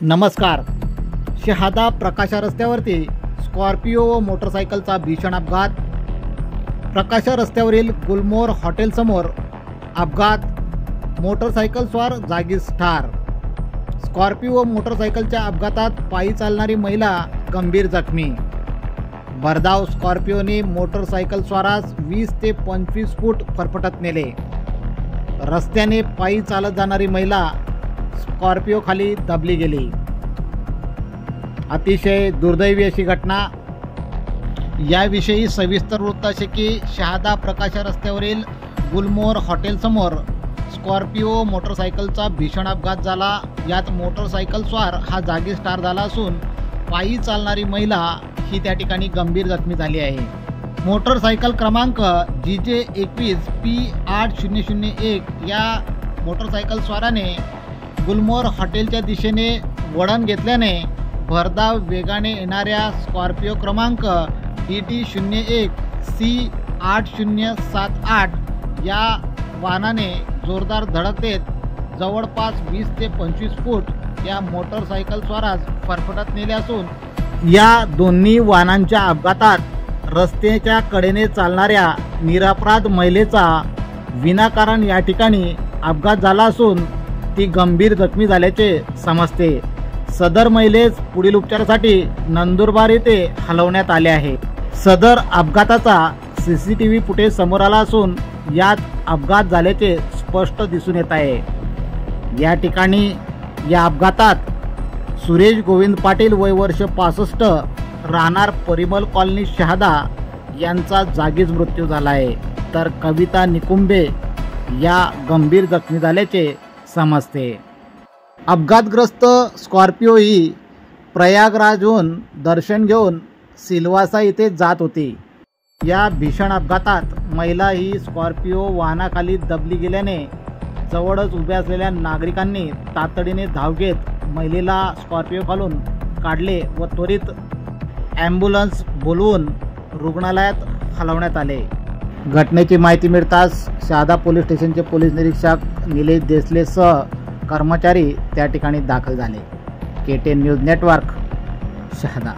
नमस्कार. शहादा प्रकाशा रस्त्यावरती स्कॉर्पिओ व मोटरसायकलचा भीषण अपघात. प्रकाशा रस्त्यावरील गुलमोहर हॉटेलसमोर अपघात. मोटरसायकल स्वार जागीच ठार. स्कॉर्पिओ व मोटरसायकलच्या अपघातात पायी चालणारी महिला गंभीर जखमी. भरधाव स्कॉर्पिओने मोटरसायकल स्वारास 20 ते 25 फूट फरफटत नेले. रस्त्याने पायी चालत जाणारी महिला स्कॉर्पिओ खाली दबली गेली. अतिशय दुर्दैवी अशी घटना. याविषयी सविस्तर वृत्त असे की शहादा प्रकाशा रस्त्यावरील गुलमोहर हॉटेलसमोर स्कॉर्पिओ मोटरसायकलचा भीषण अपघात झाला. यात मोटरसायकल स्वार हा जागीच ठार झाला असून पायी चालणारी महिला ही त्या ठिकाणी गंभीर जखमी झाली आहे. मोटरसायकल क्रमांक GJ21 P8001 या मोटरसायकल स्वाराने गुलमोहर हॉटेलच्या दिशेने वळण घेतल्याने भरधाव वेगाने येणाऱ्या स्कॉर्पिओ क्रमांक DT01 C8078 या वाहनाने जोरदार धडक देत जवळपास 20 ते 25 फूट या मोटरसायकल स्वारास फरफटत नेले असून या दोन्ही वाहनांच्या अपघातात रस्त्याच्या कडेने चालणाऱ्या निरपराध महिलेचा विनाकारण या ठिकाणी अपघात झाला असून ती गंभीर जखमी झाल्याचे समजते. सदर महिलेस पुढील उपचारासाठी नंदुरबार येथे हलवण्यात आले आहे. सदर अपघाताचा CCTV फुटेज समोर आला असून यात अपघात झाल्याचे स्पष्ट दिसून येत आहे. या ठिकाणी या अपघातात सुरेश गोविंद पाटील वय वर्ष 65 राहणार परिमल कॉलनी शहादा यांचा जागीच मृत्यू झाला आहे. तर कविता निकुंबे या गंभीर जखमी झाल्याचे समजते. अपघातग्रस्त स्कॉर्पिओ ही प्रयागराजहून दर्शन घेऊन सिल्वासा येथे जात होती. या भीषण अपघातात महिला ही स्कॉर्पिओ वाहनाखाली दबली गेल्याने जवळच उभ्या असलेल्या नागरिकांनी तातडीने धाव घेत महिलेला स्कॉर्पिओ खालून काढले व त्वरित ॲम्ब्युलन्स बोलवून रुग्णालयात हलवण्यात आले. घटनेची माहिती मिळताच शहादा पोलीस स्टेशनचे पोलीस निरीक्षक निलेश देसलेसह कर्मचारी त्या ठिकाणी दाखल झाले. KTN news network Shahada.